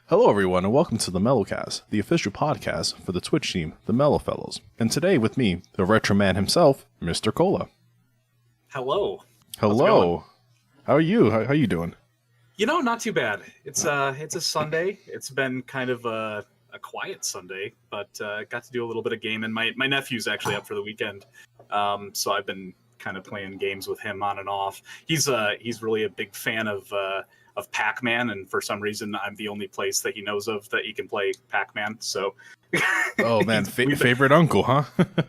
Hello, everyone, and welcome to the Mellowcast, the official podcast for the Twitch team, the Mellow Fellows. And today with me, the retro man himself, MrKola. Hello. Hello. How are you? How are you doing? You know, not too bad. It's a Sunday. It's been kind of a quiet Sunday, but got to do a little bit of gaming. My nephew's actually up for the weekend, so I've been kind of playing games with him on and off. He's really a big fan of Pac-Man, and for some reason, I'm the only place that he knows of that he can play Pac-Man. So, Oh man, favorite uncle, huh?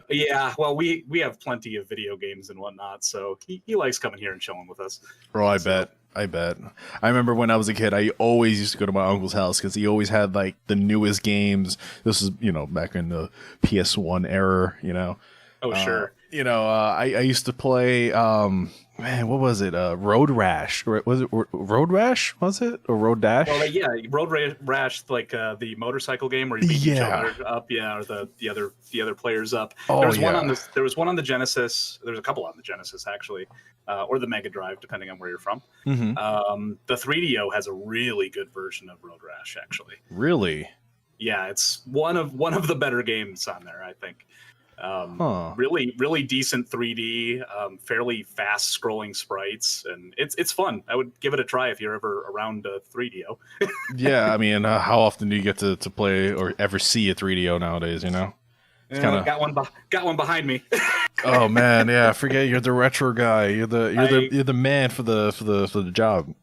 Yeah, well, we have plenty of video games and whatnot, so he likes coming here and chilling with us. Oh, I bet. I remember when I was a kid, I always used to go to my uncle's house because he always had like the newest games. This is, back in the PS1 era, Oh, sure. I used to play, man, what was it? Road Rash. Was it Road Rash? Was it? Or Road Dash? Well, yeah, Rash, like the motorcycle game where you beat each other up, or the other players up. Oh, there was one on the Genesis. There's a couple on the Genesis actually, or the Mega Drive, depending on where you're from. Mm-hmm. The 3DO has a really good version of Road Rash, actually. Really? Yeah, it's one of the better games on there, I think. Really decent 3D, fairly fast scrolling sprites, and it's fun. I would give it a try if you're ever around 3DO. Yeah, I mean, how often do you get to play or ever see a 3DO nowadays? It's got one behind me. Oh man, yeah. Forget you're the retro guy. You're the man for the job.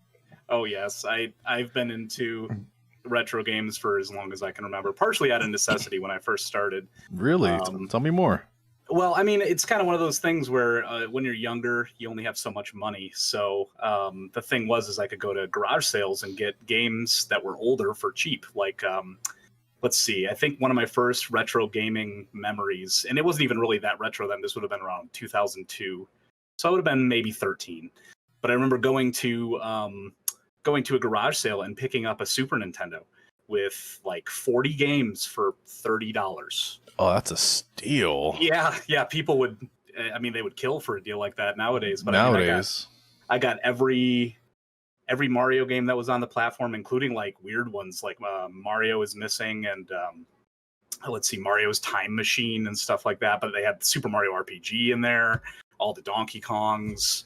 Oh yes, I've been into retro games for as long as I can remember, partially out of necessity when I first started. Really? Tell me more. Well, I mean, it's kind of one of those things where when you're younger, you only have so much money. So the thing is I could go to garage sales and get games that were older for cheap. Like, let's see, I think one of my first retro gaming memories, and it wasn't even really that retro then, this would have been around 2002. So I would have been maybe 13. But I remember going to a garage sale and picking up a Super Nintendo with like 40 games for $30. Oh, that's a steal. Yeah. People would, they would kill for a deal like that nowadays. But I got every Mario game that was on the platform, including like weird ones like Mario is Missing and let's see, Mario's Time Machine and stuff like that. But they had Super Mario RPG in there, all the Donkey Kongs.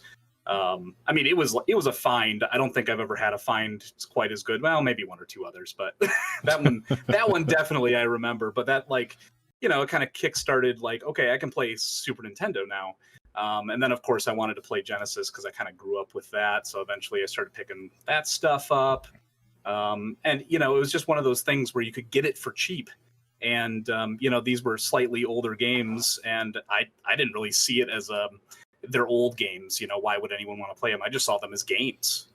It was a find. I don't think I've ever had a find quite as good. Well, maybe one or two others, but that one definitely I remember. But that it kind of kickstarted like, okay, I can play Super Nintendo now. And then of course I wanted to play Genesis because I kind of grew up with that. So eventually I started picking that stuff up. And it was just one of those things where you could get it for cheap. And these were slightly older games, and I didn't really see it as they're old games. Why would anyone want to play them? I just saw them as games.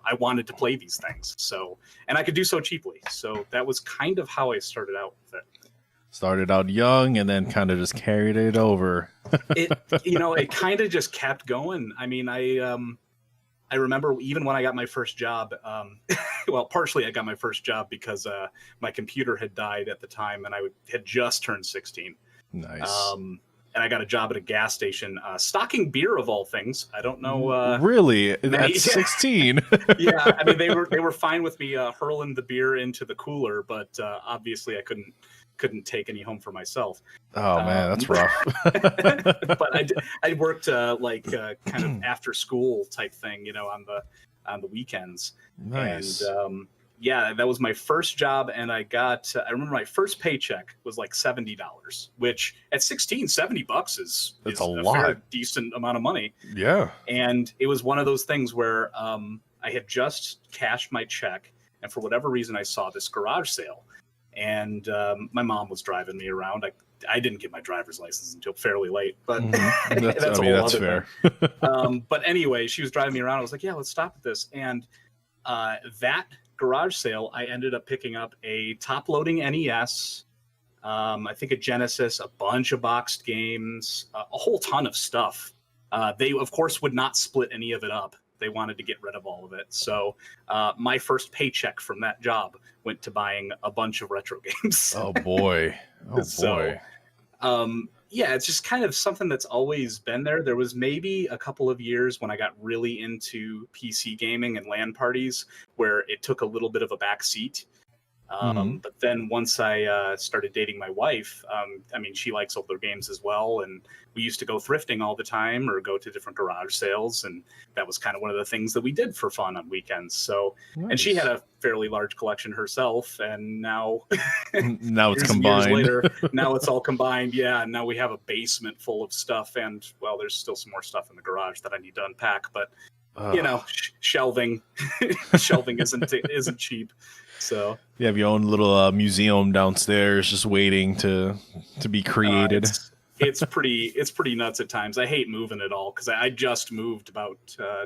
I wanted to play these things. So, and I could do so cheaply. So that was kind of how I started out with it. Started out young and then kind of just carried it over. It kind of just kept going. I mean, I remember even when I got my first job, well, partially I got my first job because my computer had died at the time and I had just turned 16. Nice. And I got a job at a gas station, stocking beer of all things. I don't know. Really? At 16? Yeah, they were fine with me hurling the beer into the cooler, but obviously I couldn't take any home for myself. Oh man, that's rough. But I worked kind of after school type thing, on the weekends. Nice. And that was my first job, and I remember my first paycheck was like $70, which at 16, $70 is a lot. fair, decent amount of money. Yeah. And it was one of those things where I had just cashed my check, and for whatever reason, I saw this garage sale, and my mom was driving me around. I didn't get my driver's license until fairly late, but that's fair. But anyway, she was driving me around. I was like, yeah, let's stop at this. And that garage sale, I ended up picking up a top-loading NES, I think a Genesis, a bunch of boxed games, a whole ton of stuff. They, of course, would not split any of it up. They wanted to get rid of all of it. So my first paycheck from that job went to buying a bunch of retro games. Oh, boy. So, it's just kind of something that's always been there. There was maybe a couple of years when I got really into PC gaming and LAN parties where it took a little bit of a back seat. But then once I started dating my wife, I mean, she likes older games as well. And we used to go thrifting all the time or go to different garage sales. And that was kind of one of the things that we did for fun on weekends. So, Nice. and she had a fairly large collection herself. And now, now it's years and combined. years later, now it's all combined. Yeah. And now we have a basement full of stuff. And well, there's still some more stuff in the garage that I need to unpack. But, you know, shelving isn't cheap. So you have your own little museum downstairs just waiting to be created. It's pretty nuts at times. I hate moving at all because I just moved about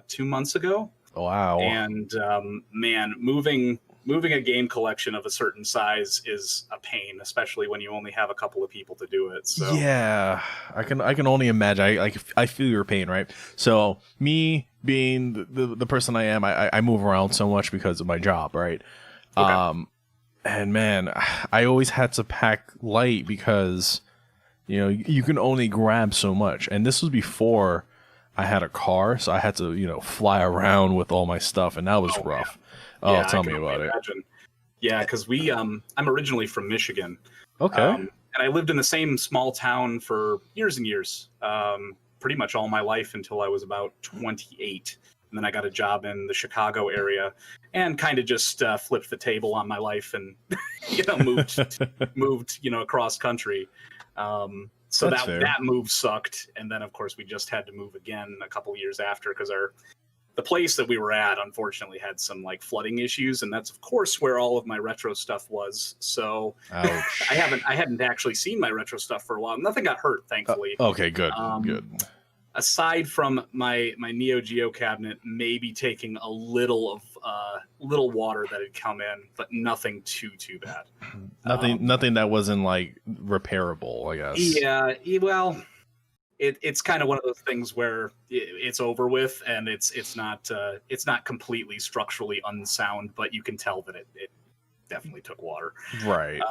2 months ago. Wow. And man, moving a game collection of a certain size is a pain, especially when you only have a couple of people to do it. So yeah, I can only imagine. I feel your pain, right? So me being the person I am, I move around so much because of my job, right? Okay. And man, I always had to pack light because, you know, you can only grab so much. And this was before I had a car, so I had to, you know, fly around with all my stuff, and that was rough. Man. Oh, tell me about it. Yeah, because I'm originally from Michigan. Okay. And I lived in the same small town for years and years, pretty much all my life until I was about 28. And then I got a job in the Chicago area and kind of just flipped the table on my life and, you know, moved, you know, across country. So that move sucked. And then, of course, we just had to move again a couple years after because the place that we were at, unfortunately, had some like flooding issues. And that's, of course, where all of my retro stuff was. So I hadn't actually seen my retro stuff for a while. Nothing got hurt, thankfully. Okay, good. Good. Aside from my Neo Geo cabinet, maybe taking a little water that had come in, but nothing too bad. Nothing that wasn't like repairable, I guess. Yeah, well, it's kind of one of those things where it's over with, and it's not completely structurally unsound, but you can tell that it definitely took water. Right.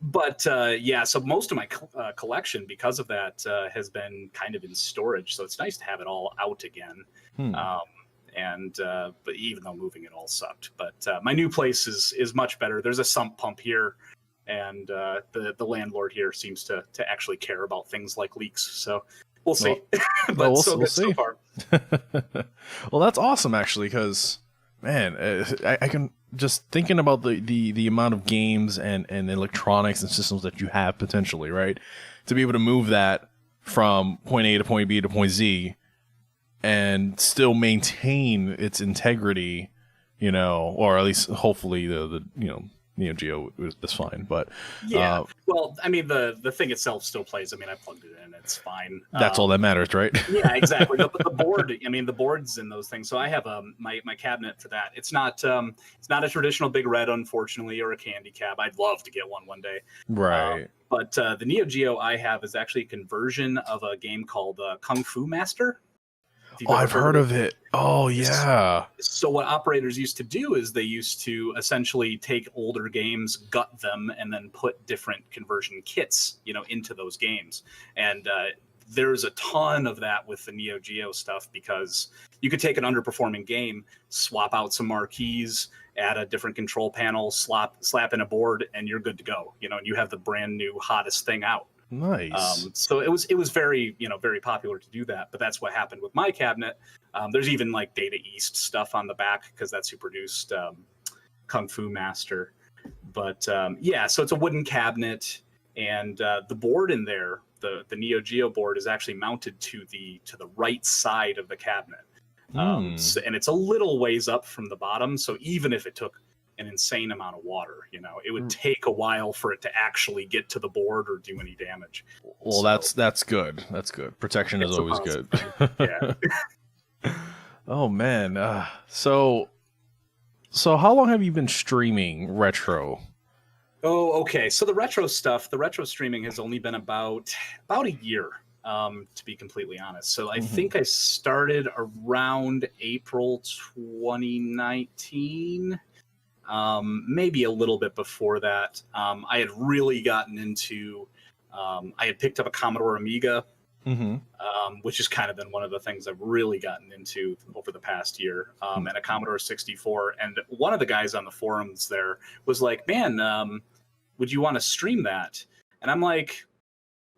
But yeah, so most of my collection, because of that, has been kind of in storage. So it's nice to have it all out again. But even though moving it all sucked, but my new place is much better. There's a sump pump here, and the landlord here seems to actually care about things like leaks. So we'll see. But we'll see. So far. Well, that's awesome, actually, because man, I can just thinking about the amount of games and electronics and systems that you have potentially, right? To be able to move that from point A to point B to point Z and still maintain its integrity, you know, or at least hopefully the you know, Neo Geo is fine, but yeah. Well, I mean, the thing itself still plays. I mean, I plugged it in; it's fine. That's all that matters, right? Yeah, exactly. The board. I mean, the boards in those things. So I have my cabinet for that. It's not a traditional big red, unfortunately, or a candy cab. I'd love to get one day. Right. But the Neo Geo I have is actually a conversion of a game called Kung Fu Master. Oh, I've heard of it. Oh, yeah. So what operators used to do is they used to essentially take older games, gut them, and then put different conversion kits, you know, into those games. And there's a ton of that with the Neo Geo stuff because you could take an underperforming game, swap out some marquees, add a different control panel, slap in a board, and you're good to go. You know, and you have the brand new hottest thing out. Nice. So it was very, you know, very popular to do that, but that's what happened with my cabinet. There's even like Data East stuff on the back because that's who produced Kung Fu Master. But yeah, so it's a wooden cabinet, and the board in there, the Neo Geo board, is actually mounted to the right side of the cabinet, and it's a little ways up from the bottom. So even if it took an insane amount of water, you know, it would take a while for it to actually get to the board or do any damage. Well, so, that's good. That's good. Protection is always good. Yeah. Oh man. So how long have you been streaming retro? Oh, okay. So the retro streaming has only been about a year, to be completely honest. So I think I started around April 2019. Maybe a little bit before that. I had really gotten into, I had picked up a Commodore Amiga which has kind of been one of the things I've really gotten into over the past year, and a Commodore 64. And one of the guys on the forums there was like, man, would you want to stream that? And I'm like,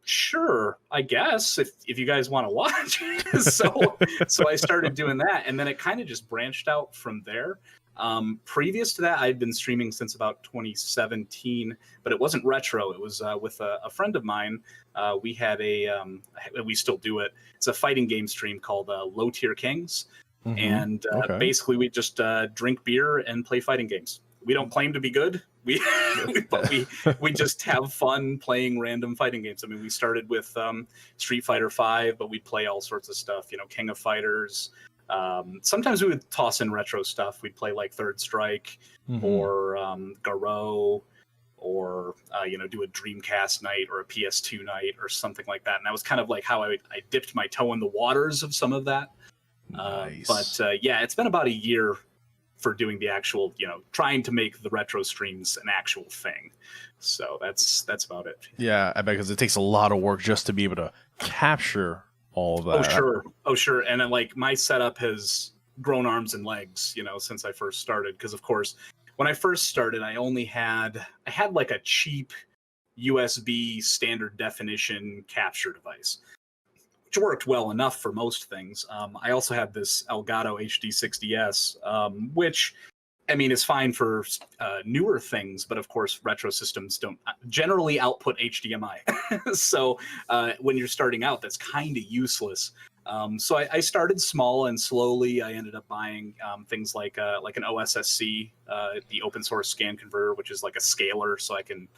sure, I guess, if you guys want to watch. so I started doing that, and then it kind of just branched out from there. Previous to that, I'd been streaming since about 2017, but it wasn't retro. It was with a friend of mine. We had we still do it. It's a fighting game stream called Low Tier Kings. And basically we just drink beer and play fighting games. We don't claim to be good. But we just have fun playing random fighting games. I mean, we started with Street Fighter V, but we play all sorts of stuff, King of Fighters. Sometimes we would toss in retro stuff. We'd play like Third Strike or Garou, or do a Dreamcast night or a PS2 night or something like that. And that was kind of like how I dipped my toe in the waters of some of that. Nice. But yeah, it's been about a year for doing the actual, trying to make the retro streams an actual thing. So that's about it. Yeah, I bet, because it takes a lot of work just to be able to capture all of that. Oh, sure. And then, like, my setup has grown arms and legs, since I first started. Because, of course, when I first started, I had like a cheap USB standard definition capture device, which worked well enough for most things. I also had this Elgato HD60S, which, I mean, is fine for newer things, but of course, retro systems don't generally output HDMI. So when you're starting out, that's kind of useless. So I started small, and slowly I ended up buying things like an OSSC, the open source scan converter, which is like a scaler, so I can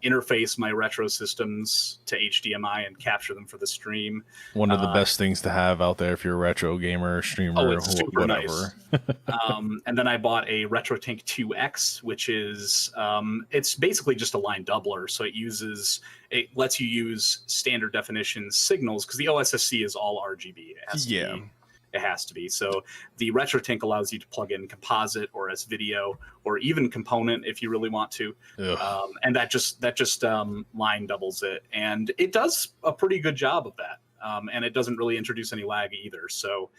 interface my retro systems to HDMI and capture them for the stream. One of the best things to have out there if you're a retro gamer, streamer, it's super whatever. Nice. And then I bought a RetroTink 2X, which is it's basically just a line doubler. So it lets you use standard definition signals, because the OSSC is all RGB. It has to be. So the RetroTink allows you to plug in composite or as video or even component if you really want to. And that just line doubles it. And it does a pretty good job of that. And it doesn't really introduce any lag either. So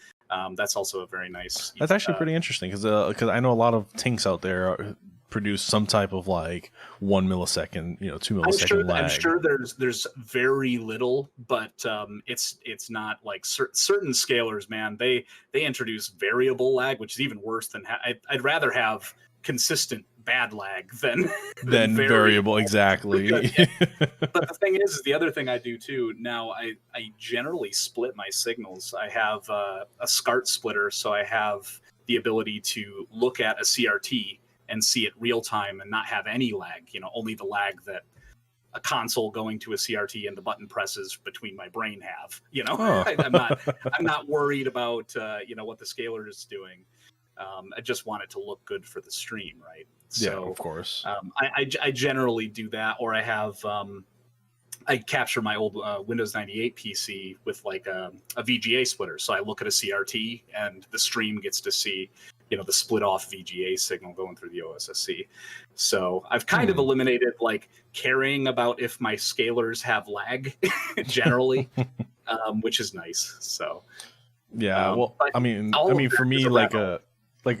that's also a very nice. That's actually pretty interesting, because I know a lot of tinks out there produce some type of like 1 millisecond, 2 millisecond lag. I'm sure there's very little, but it's not like certain scalers, man. They introduce variable lag, which is even worse than I'd rather have consistent bad lag than variable. Exactly. But the thing is the other thing I do too now, I generally split my signals. I have a SCART splitter, so I have the ability to look at a CRT and see it real time and not have any lag, only the lag that a console going to a CRT and the button presses between my brain have, I'm not worried about, what the scaler is doing. I just want it to look good for the stream. Right. So, yeah, of course. I generally do that, or I have, I capture my old Windows 98 PC with like a VGA splitter. So I look at a CRT and the stream gets to see, the split off VGA signal going through the OSSC. So I've kind of eliminated like caring about if my scalers have lag generally, which is nice. So yeah, well, I mean for me, like for a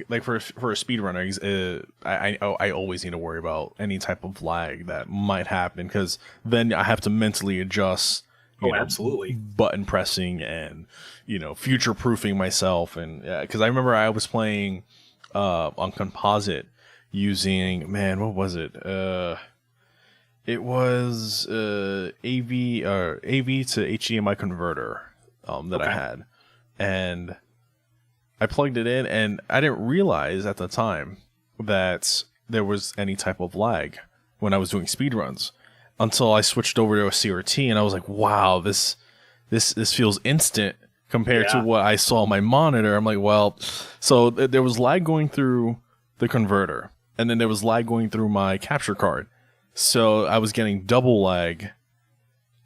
speedrunner, I always need to worry about any type of lag that might happen, because then I have to mentally adjust. Absolutely. Button pressing and future proofing myself, and because I remember I was playing on composite using, what was it? It was AV to HDMI converter that I had, and I plugged it in, and I didn't realize at the time that there was any type of lag when I was doing speedruns, until I switched over to a CRT, and I was like, wow, this feels instant compared to what I saw on my monitor. I'm like, well, so there was lag going through the converter, and then there was lag going through my capture card. So I was getting double lag,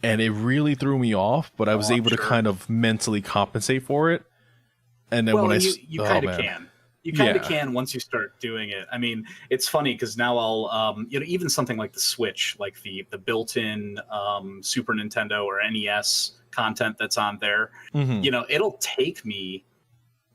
and it really threw me off, but I was able to kind of mentally compensate for it. And then when you kind of can. You kind of can once you start doing it. I mean, it's funny because now I'll, even something like the Switch, like the built-in Super Nintendo or NES content that's on there, it'll take me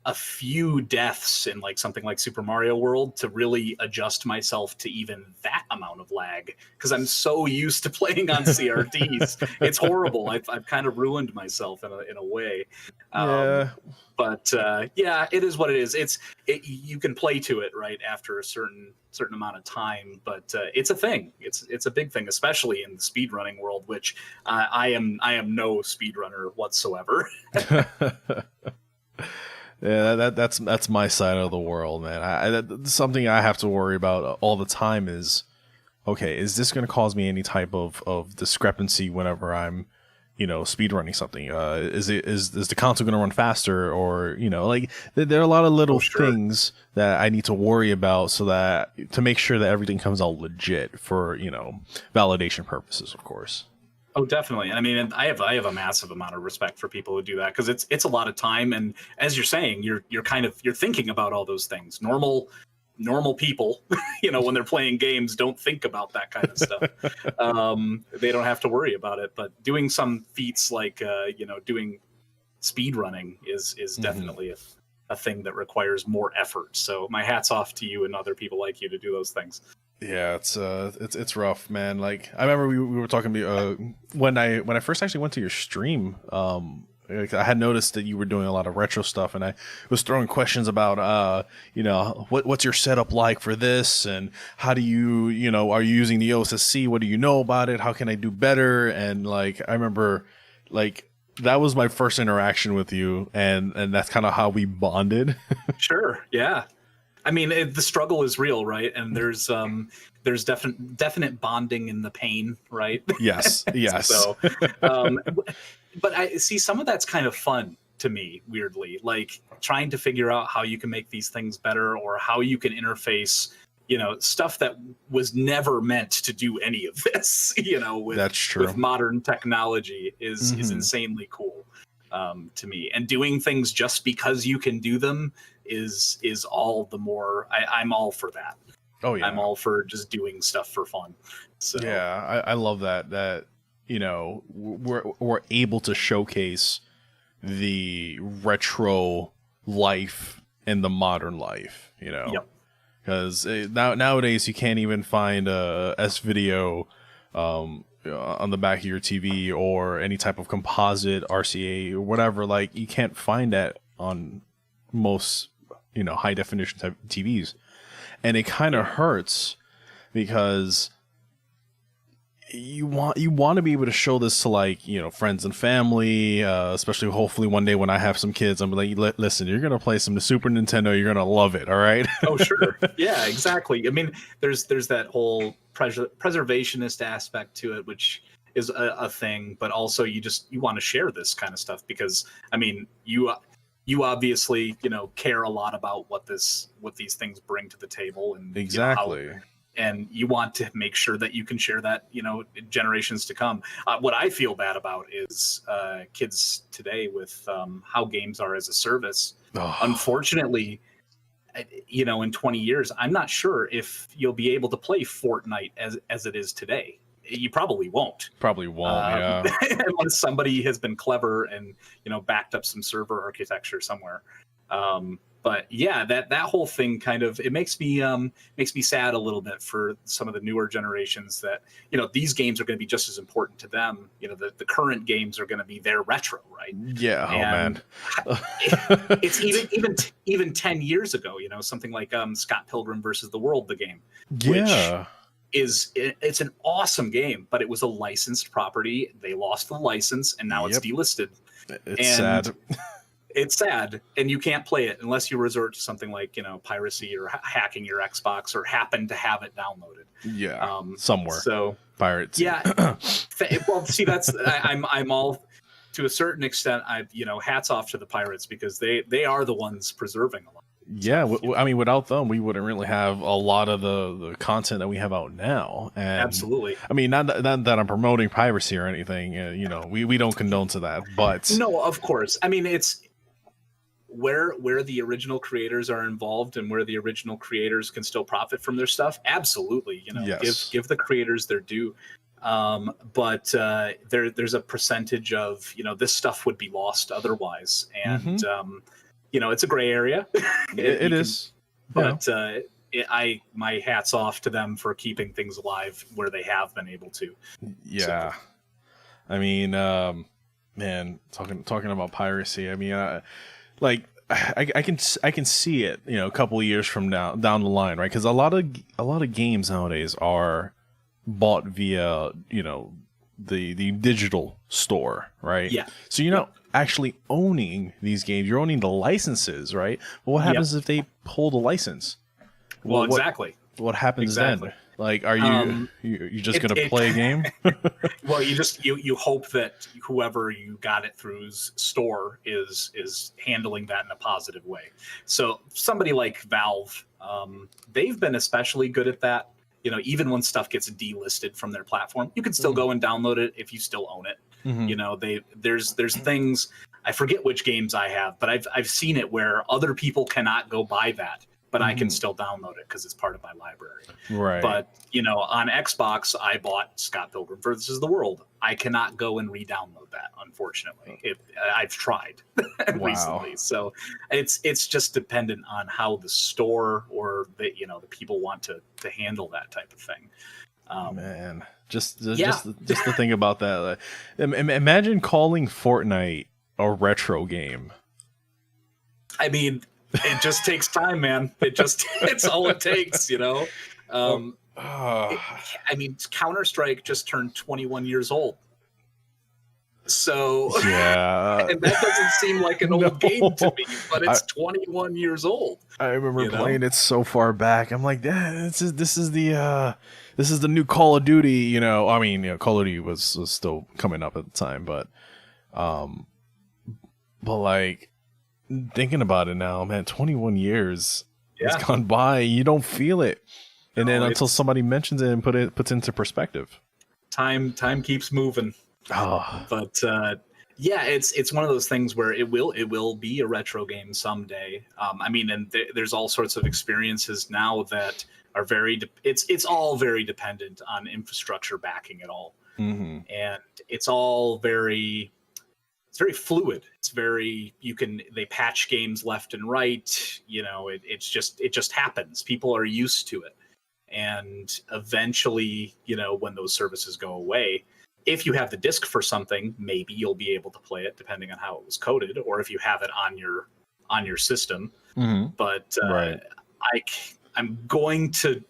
a few deaths in like something like Super Mario World to really adjust myself to even that amount of lag, because I'm so used to playing on CRTs. It's horrible. I've kind of ruined myself in a way. But it is what it is. You can play to it right after a certain amount of time, but it's a thing. It's a big thing, especially in the speedrunning world, which I am no speedrunner whatsoever. Yeah, that's my side of the world, man. Something I have to worry about all the time is, okay, is this going to cause me any type of discrepancy whenever I'm, speedrunning something? Is the console going to run faster, or like there are a lot of little things that I need to worry about to make sure that everything comes out legit for validation purposes, of course. Oh, definitely. I mean, and I have a massive amount of respect for people who do that, because it's a lot of time. And as you're saying, you're thinking about all those things. Normal people, when they're playing games, don't think about that kind of stuff. They don't have to worry about it. But doing some feats like doing speed running is definitely a thing that requires more effort. So my hat's off to you and other people like you to do those things. Yeah, it's rough, man. Like, I remember we were talking when I first actually went to your stream. I had noticed that you were doing a lot of retro stuff, and I was throwing questions about what's your setup like for this, and how do you are you using the OSSC? What do you know about it? How can I do better? And like, I remember like that was my first interaction with you, and that's kind of how we bonded. Sure, yeah. I mean, the struggle is real, right? And there's definite bonding in the pain, right? Yes, yes. So, but I see some of that's kind of fun to me, weirdly, like trying to figure out how you can make these things better, or how you can interface, stuff that was never meant to do any of this, with, that's true. With modern technology is insanely cool. To me, and doing things just because you can do them is all the more. I'm all for that. Oh yeah, I'm all for just doing stuff for fun. So yeah, I love that we're able to showcase the retro life and the modern life. Yep. Because nowadays you can't even find a S-video on the back of your TV, or any type of composite RCA or whatever. Like, you can't find that on most high definition type TVs, and it kind of hurts, because you want to be able to show this to, like, friends and family, especially hopefully one day when I have some kids. I'm like, listen, you're gonna play some Super Nintendo, you're gonna love it, all right? Oh sure. Yeah, exactly. I mean, there's that whole preservationist aspect to it, which is a thing, but also you want to share this kind of stuff, because I mean, you obviously care a lot about what these things bring to the table, and exactly. And you want to make sure that you can share that, generations to come. What I feel bad about is kids today with how games are as a service. Oh. Unfortunately, in 20 years, I'm not sure if you'll be able to play Fortnite as it is today. You probably won't. Yeah. Unless somebody has been clever and backed up some server architecture somewhere. But yeah, that whole thing kind of, it makes me sad a little bit for some of the newer generations that these games are going to be just as important to them. The current games are going to be their retro, right? Yeah. And it's even 10 years ago. Something like Scott Pilgrim versus the World, the game. Yeah. It's an awesome game, but it was a licensed property. They lost the license, and now it's delisted. It's sad. It's sad, and you can't play it unless you resort to something like piracy or hacking your Xbox, or happen to have it downloaded. Yeah, somewhere. So pirates. Yeah. Well, see, I'm all, to a certain extent. Hats off to the pirates, because they are the ones preserving a lot. Yeah, I mean, without them, we wouldn't really have a lot of the content that we have out now. And, absolutely. I mean, not that I'm promoting piracy or anything. We don't condone to that, but no, of course. I mean, where the original creators are involved and where the original creators can still profit from their stuff, absolutely. Give the creators their due. But there's a percentage of, this stuff would be lost otherwise, and it's a gray area. It is, but my hat's off to them for keeping things alive where they have been able to. Yeah, so. I mean, man, talking about piracy. I mean, I can see it, a couple of years from now down the line, right? Because a lot of games nowadays are bought via the digital store, right? Yeah. So you're not actually owning these games; you're owning the licenses, right? But what happens if they pull the license? Well, exactly. What happens then? Like, are you just gonna play a game? Well, you hope that whoever you got it through's store is handling that in a positive way. So somebody like Valve, they've been especially good at that. Even when stuff gets delisted from their platform, you can still go and download it if you still own it. There's things, I forget which games I have, but I've seen it where other people cannot go buy that, but I can still download it because it's part of my library. Right. But on Xbox, I bought Scott Pilgrim vs. the World. I cannot go and re-download that, unfortunately. I've tried recently, so it's just dependent on how the store or the people want to handle that type of thing. Man, just the thing about that. Imagine calling Fortnite a retro game. I mean, it just takes time, man. It's all it takes, I mean, Counter-Strike just turned 21 years old. So, yeah. And that doesn't seem like an old game to me, but it's 21 years old. I remember playing it so far back. I'm like, this is the new Call of Duty, I mean, Call of Duty was still coming up at the time, but like, thinking about it now, man, 21 years has gone by. You don't feel it. And then until somebody mentions it and puts into perspective. Time keeps moving. Oh. But it's one of those things where it will be a retro game someday. I mean, and there's all sorts of experiences now that are it's all very dependent on infrastructure backing it all. Mm-hmm. And it's all very fluid. It's they patch games left and right. It just happens. People are used to it. And eventually, when those services go away, if you have the disc for something, maybe you'll be able to play it depending on how it was coded, or if you have it on your system. Mm-hmm. But I'm going to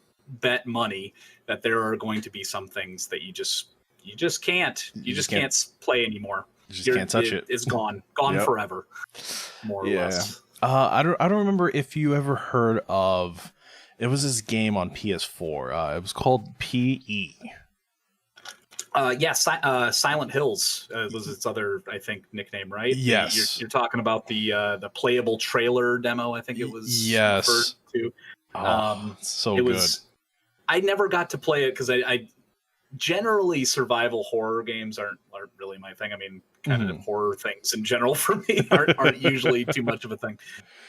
bet money that there are going to be some things that you just can't play anymore. You just can't touch it. It's gone forever, more or less. I don't remember if you ever heard of. It was this game on PS4. It was called PE. Silent Hills was its other, I think, nickname, right? Yes. You're talking about the playable trailer demo, I think it was. Yes. Referred to. So good. I never got to play it because I generally survival horror games aren't really my thing. I mean, kind of horror things in general for me aren't usually too much of a thing.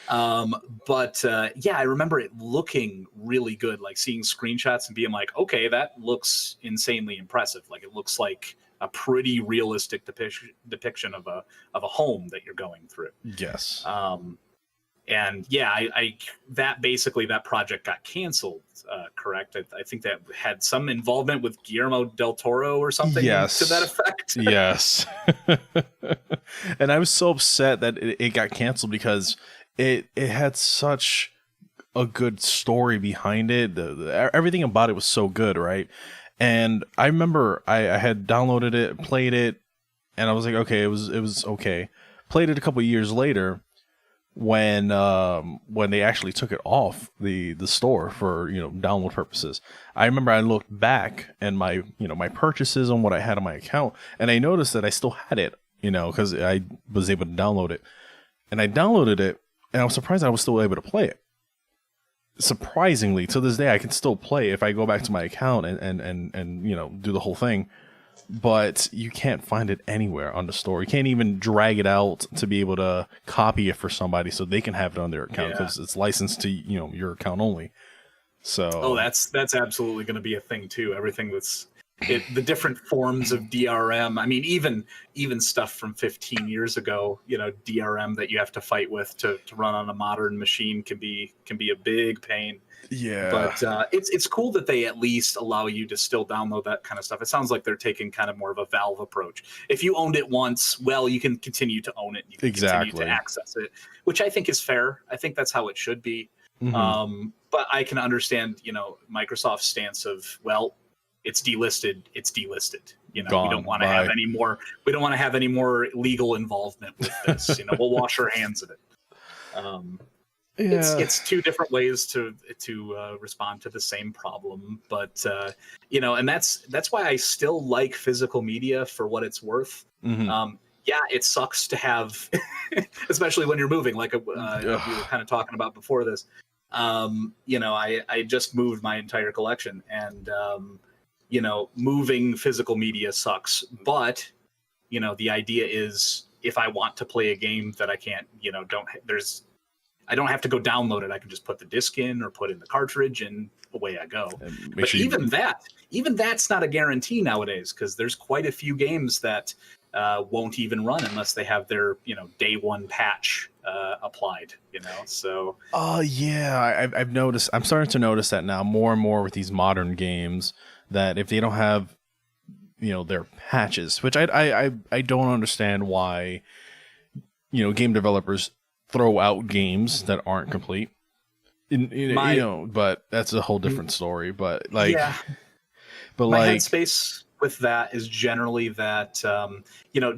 But I remember it looking really good, like seeing screenshots and being like, okay, that looks insanely impressive. Like it looks like a pretty realistic depiction of a home that you're going through. Yes. And that project got canceled, correct? I think that had some involvement with Guillermo del Toro or something to that effect. Yes. And I was so upset that it got canceled because it had such a good story behind it. Everything about it was so good, right? And I remember I had downloaded it, played it, and I was like, okay, it was okay. Played it a couple of years later, when they actually took it off the store for download purposes. I remember I looked back and my purchases on what I had on my account, and I noticed that I still had it, because I was able to download it, and I downloaded it, and I was surprised I was still able to play it. Surprisingly, to this day I can still play if I go back to my account and do the whole thing. but you can't find it anywhere on the store. You can't even drag it out to be able to copy it for somebody so they can have it on their account because it's licensed to your account only. So that's absolutely going to be a thing too. Everything the different forms of DRM. I mean, even stuff from 15 years ago, DRM that you have to fight with to run on a modern machine can be a big pain. Yeah, but it's cool that they at least allow you to still download that kind of stuff. It sounds like they're taking kind of more of a Valve approach. If you owned it once, well, you can continue to own it. You can continue to access it, which I think is fair. I think that's how it should be. Mm-hmm. But I can understand, Microsoft's stance of, well, it's delisted. It's delisted. We don't want to have any more. We don't want to have any more legal involvement with this. We'll wash our hands of it. It's two different ways to respond to the same problem, but and that's why I still like physical media for what it's worth. Mm-hmm. It sucks to have, especially when you're moving, like we were kind of talking about before this. I just moved my entire collection, and moving physical media sucks. But the idea is, if I want to play a game that I can't, I don't have to go download it. I can just put the disc in or put in the cartridge, and away I go. But even that's not a guarantee nowadays, because there's quite a few games that won't even run unless they have their day one patch applied. So. I've noticed. I'm starting to notice that now more and more with these modern games, that if they don't have their patches, which I don't understand why game developers throw out games that aren't complete. But that's a whole different story. But my headspace with that is generally that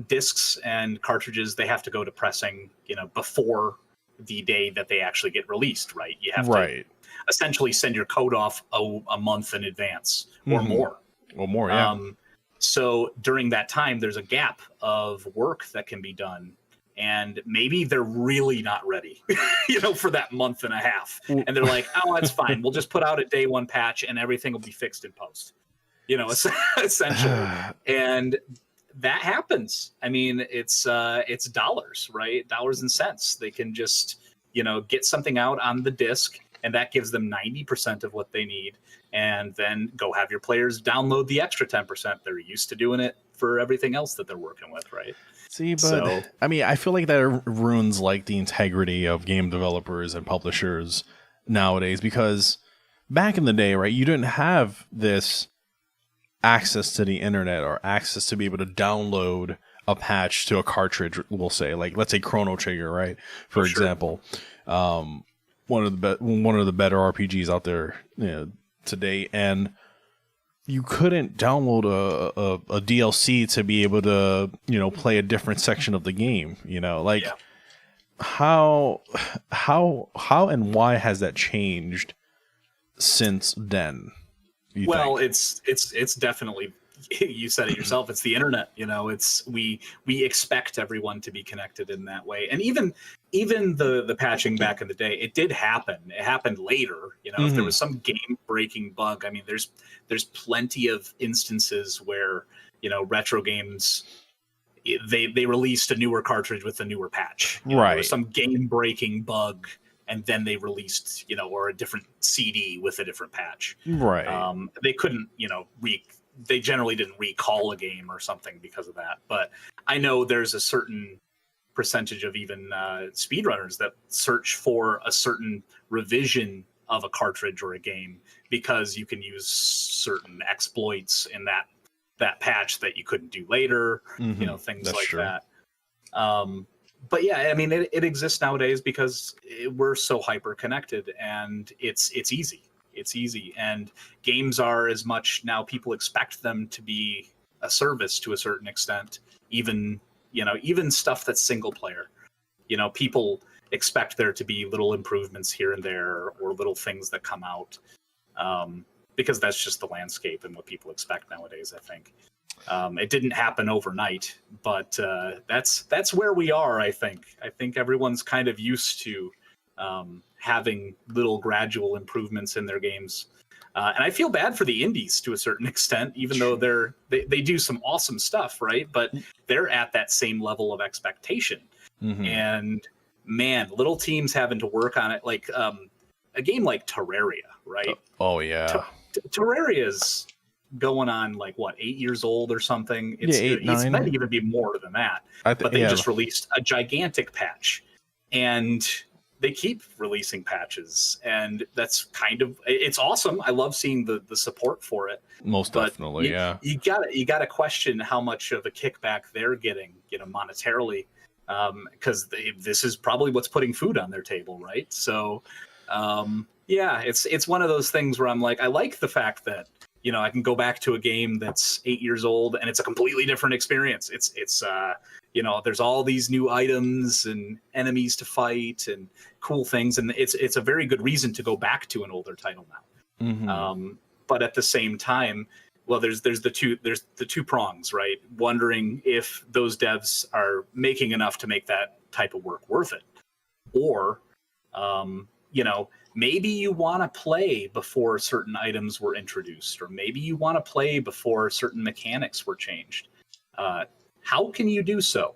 discs and cartridges, they have to go to pressing before the day that they actually get released, right? You have to essentially send your code off a month in advance or more. Or more, yeah. So during that time, there's a gap of work that can be done. And maybe they're really not ready, for that month and a half. And they're like, oh, that's fine. We'll just put out a day one patch and everything will be fixed in post, essentially. And that happens. I mean, it's dollars, right? Dollars and cents. They can just, get something out on the disc, and that gives them 90% of what they need. And then go have your players download the extra 10%. They're used to doing it for everything else that they're working with, right? See, but I mean, I feel like that ruins like the integrity of game developers and publishers nowadays, because back in the day, right, you didn't have this access to the internet or access to be able to download a patch to a cartridge. We'll say, like, let's say Chrono Trigger, right, for example, one of the better RPGs out there today, and you couldn't download a DLC to be able to, play a different section of the game, how and why has that changed since then? Well, think? It's definitely, you said it yourself, it's the internet, we expect everyone to be connected in that way. And even the patching back in the day, it did happen. It happened later, if there was some game breaking bug. I mean, there's plenty of instances where, retro games, they released a newer cartridge with a newer patch, right? Or some game breaking bug, and then they released, or a different CD with a different patch, right? They couldn't, they generally didn't recall a game or something because of that. But I know there's a certain percentage of even speedrunners that search for a certain revision of a cartridge or a game, because you can use certain exploits in that patch that you couldn't do later, things That's like true. that. But yeah, I mean, it exists nowadays because we're so hyper connected, and it's easy. It's easy, and games are as much now. People expect them to be a service to a certain extent. Even stuff that's single player. People expect there to be little improvements here and there, or little things that come out, because that's just the landscape and what people expect nowadays, I think. It didn't happen overnight, but that's where we are. I think everyone's kind of used to having little gradual improvements in their games. And I feel bad for the indies to a certain extent, even though they do some awesome stuff, right? But they're at that same level of expectation. And man, little teams having to work on it, like a game like Terraria, right? Oh yeah, Terraria's going on like what, 8 years old or something. It's 8, 9. It might even be more than that. But they just released a gigantic patch, and they keep releasing patches, and that's it's awesome. I love seeing the support for it. Most definitely, yeah. You gotta question how much of a kickback they're getting, monetarily, because this is probably what's putting food on their table, right? So, yeah, it's one of those things where I'm like, I like the fact that I can go back to a game that's 8 years old and it's a completely different experience. It's there's all these new items and enemies to fight and cool things, and it's a very good reason to go back to an older title now. But at the same time, well, there's the two prongs, right? Wondering if those devs are making enough to make that type of work worth it, or maybe you want to play before certain items were introduced, or maybe you want to play before certain mechanics were changed. How can you do so?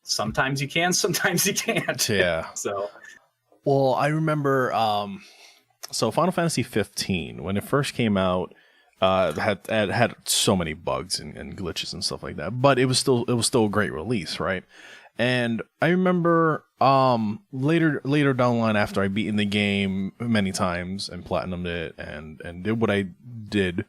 Sometimes you can, sometimes you can't. Yeah. So, well, I remember, so Final Fantasy 15, when it first came out, had so many bugs and glitches and stuff like that, but it was still a great release, right? And I remember later down the line, after I beaten the game many times and platinumed it and did what I did,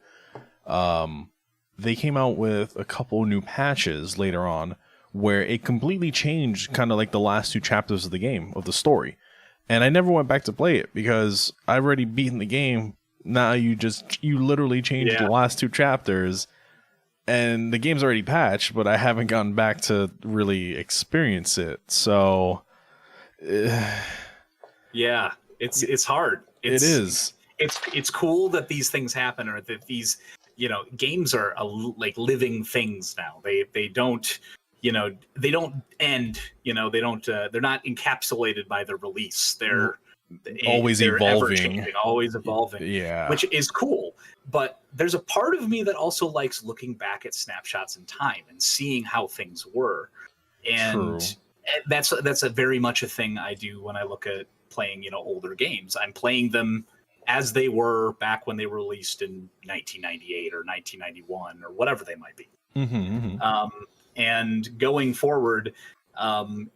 they came out with a couple new patches later on where it completely changed kind of like the last two chapters of the game, of the story. And I never went back to play it because I've already beaten the game. Now you literally changed the last two chapters. And the game's already patched, but I haven't gotten back to really experience it. So, yeah, it's hard. It is. It's cool that these things happen, or that these games are like living things now. They don't they don't end. They don't. They're not encapsulated by the release. They're always evolving. Always evolving. Yeah, which is cool. But there's a part of me that also likes looking back at snapshots in time and seeing how things were. And True. that's a very much a thing I do when I look at playing, older games. I'm playing them as they were back when they were released in 1998 or 1991 or whatever they might be. And going forward,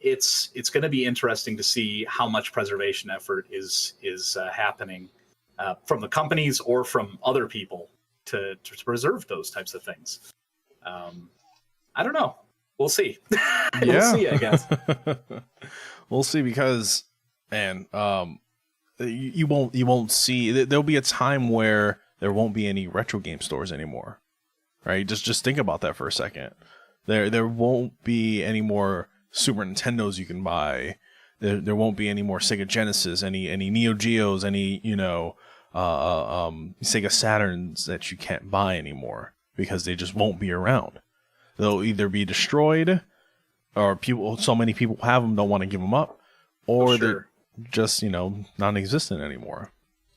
it's going to be interesting to see how much preservation effort is happening from the companies or from other people to preserve those types of things. I don't know. We'll see. We'll see, I guess. We'll see, because, man, you won't see. There'll be a time where there won't be any retro game stores anymore, right? Just think about that for a second. There won't be any more Super Nintendos you can buy. There won't be any more Sega Genesis, any Neo Geos, any Sega Saturns that you can't buy anymore, because they just won't be around. They'll either be destroyed, or so many people have them, don't want to give them up, or they're just non-existent anymore.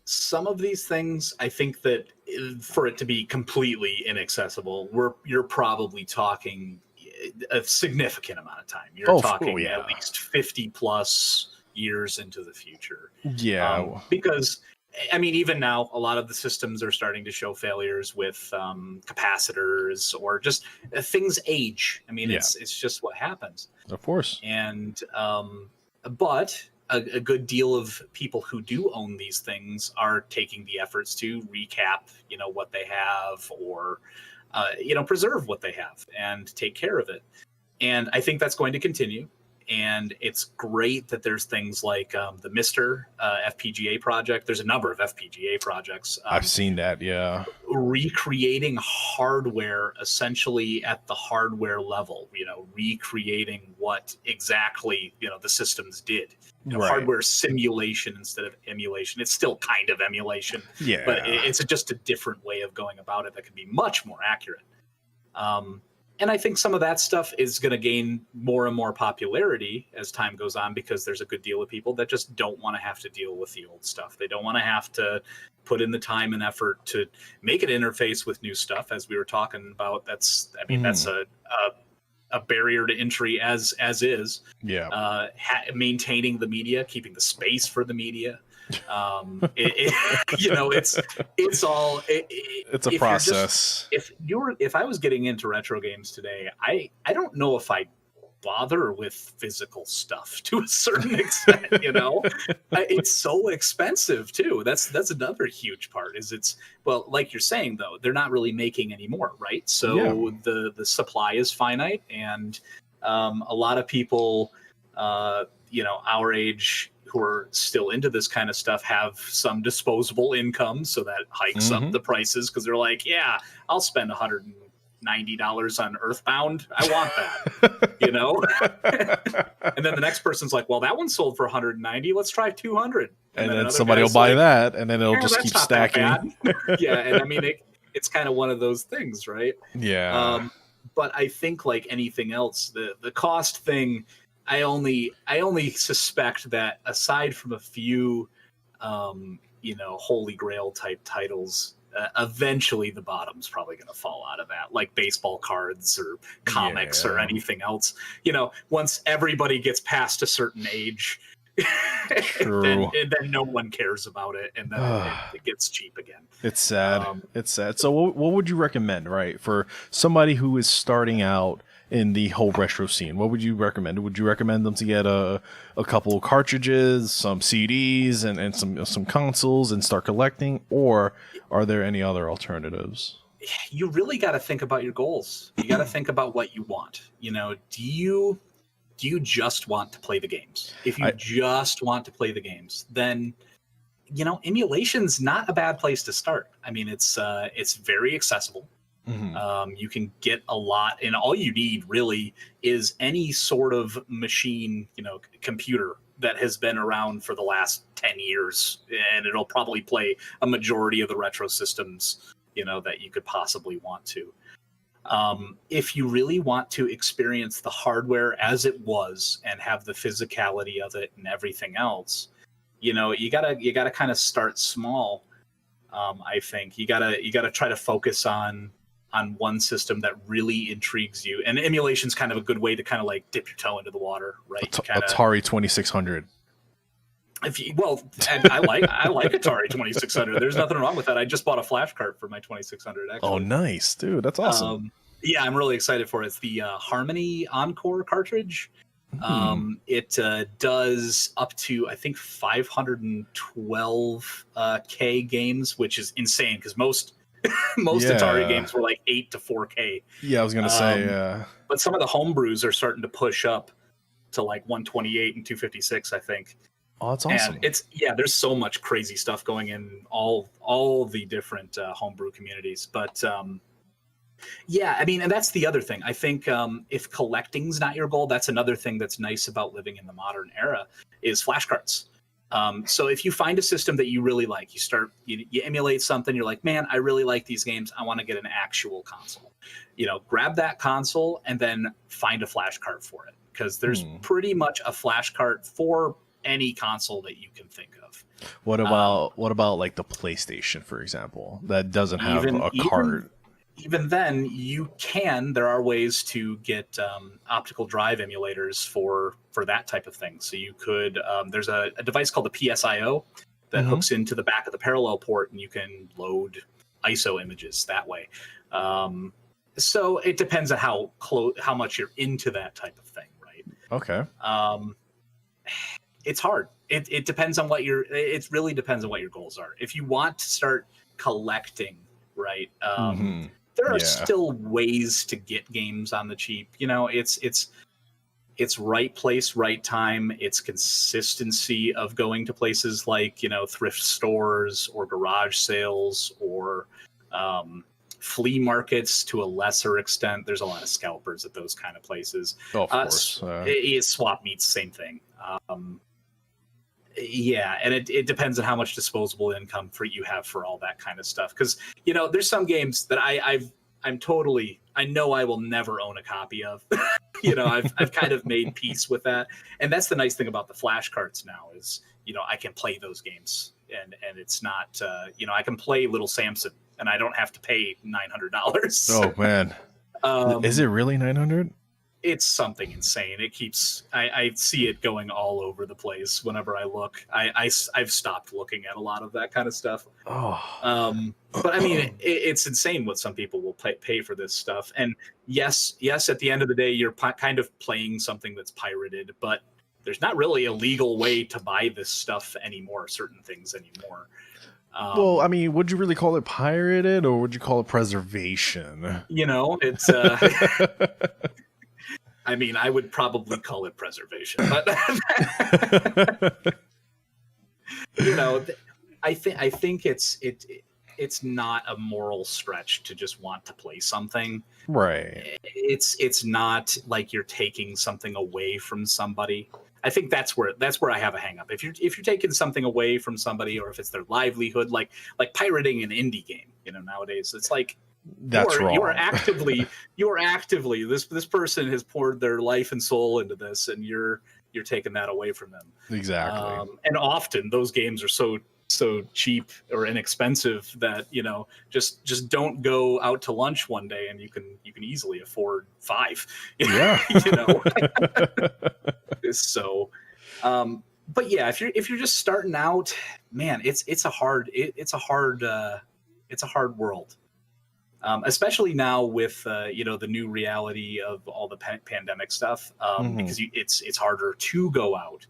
Some of these things, I think that for it to be completely inaccessible, you're probably talking a significant amount of time. You're talking at least 50 plus years into the future. Yeah. Because, I mean, even now, a lot of the systems are starting to show failures with capacitors, or just things age. I mean, it's just what happens. Of course. And, but a good deal of people who do own these things are taking the efforts to recap, what they have, or, preserve what they have and take care of it. And I think that's going to continue. And it's great that there's things like the Mr. FPGA project. There's a number of FPGA projects. I've seen that, yeah. Recreating hardware essentially at the hardware level, recreating what exactly, the systems did. Right. Hardware simulation instead of emulation. It's still kind of emulation, but it's just a different way of going about it that can be much more accurate. And I think some of that stuff is going to gain more and more popularity as time goes on, because there's a good deal of people that just don't want to have to deal with the old stuff. They don't want to have to put in the time and effort to make it interface with new stuff, as we were talking about. That's a barrier to entry as is. Yeah. Maintaining the media, keeping the space for the media. It's a process. If I was getting into retro games today, I don't know if I'd bother with physical stuff to a certain extent. It's so expensive too. That's another huge part. Well, like you're saying though, they're not really making any more, right? So the supply is finite, and a lot of people our age who are still into this kind of stuff have some disposable income, so that hikes up the prices, because they're like, yeah, I'll spend $190 on Earthbound. I want that. And then the next person's like, well, that one sold for $190. Let's try $200. And then somebody will buy that, and then it'll just keep stacking. Yeah, and I mean, it's kind of one of those things, right? Yeah. But I think, like anything else, the cost thing, I only suspect that, aside from a few, holy grail type titles, eventually the bottom's probably going to fall out of that, like baseball cards or comics or anything else. Once everybody gets past a certain age, then no one cares about it, and then it gets cheap again. It's sad. It's sad. So what would you recommend, right, for somebody who is starting out in the whole retro scene? What would you recommend? Would you recommend them to get a couple of cartridges, some CDs, and some consoles, and start collecting? Or are there any other alternatives? You really got to think about your goals. You got to think about what you want. Do you just want to play the games? If you just want to play the games, then emulation's not a bad place to start. I mean, it's very accessible. You can get a lot, and all you need really is any sort of machine, computer that has been around for the last 10 years, and it'll probably play a majority of the retro systems, that you could possibly want to. If you really want to experience the hardware as it was and have the physicality of it and everything else, you gotta kind of start small. I think you gotta try to focus on one system that really intrigues you, and emulation's kind of a good way to kind of like dip your toe into the water, right? Atari 2600. And I like Atari 2600. There's nothing wrong with that. I just bought a flash cart for my 2600. Actually. Oh, nice, dude. That's awesome. Yeah, I'm really excited for it. It's the Harmony Encore cartridge. It does up to, I think, 512 K games, which is insane, because most Atari games were like 8 to 4K. Yeah, I was gonna say. But some of the homebrews are starting to push up to like 128 and 256, I think. Oh, that's awesome. And there's so much crazy stuff going in all the different homebrew communities. But I mean, and that's the other thing. I think if collecting's not your goal, that's another thing that's nice about living in the modern era is flashcards. So if you find a system that you really like, you emulate something, you're like, man, I really like these games. I want to get an actual console. Grab that console and then find a flash cart for it, because there's pretty much a flash cart for any console that you can think of. What about like the PlayStation, for example, that doesn't have a cart? Even then, there are ways to get optical drive emulators for that type of thing. So you could, there's a device called the PSIO that hooks into the back of the parallel port, and you can load ISO images that way. So it depends on how much you're into that type of thing, right? Okay. It's hard. It depends on it really depends on what your goals are. If you want to start collecting, right? There are still ways to get games on the cheap. It's right place, right time. It's consistency of going to places like, thrift stores or garage sales or flea markets to a lesser extent. There's a lot of scalpers at those kind of places. Oh, of course. Swap meets, same thing. And it depends on how much disposable income you have for all that kind of stuff. Because there's some games that I know I will never own a copy of. I've kind of made peace with that. And that's the nice thing about the flash carts now is, I can play those games and it's not, I can play Little Samson and I don't have to pay $900. Oh man. Is it really 900? It's something insane. It keeps, I see it going all over the place whenever I look. I've stopped looking at a lot of that kind of stuff. Oh. But I mean, it's insane what some people will pay for this stuff. And yes, at the end of the day, you're kind of playing something that's pirated, but there's not really a legal way to buy this stuff anymore, certain things anymore. Well, I mean, would you really call it pirated or would you call it preservation? It's... I mean, I would probably call it preservation, but I think it's not a moral stretch to just want to play something. Right. It's not like you're taking something away from somebody. I think that's where I have a hang up. If you're taking something away from somebody, or if it's their livelihood, like pirating an indie game, nowadays it's like, that's wrong. You are actively this person has poured their life and soul into this, and you're taking that away from them. Exactly. And often those games are so cheap or inexpensive that just don't go out to lunch one day and you can easily afford 5. Yeah. So, but yeah, if you're just starting out, man, it's a hard world. Especially now with the new reality of all the pandemic stuff, because it's harder to go out.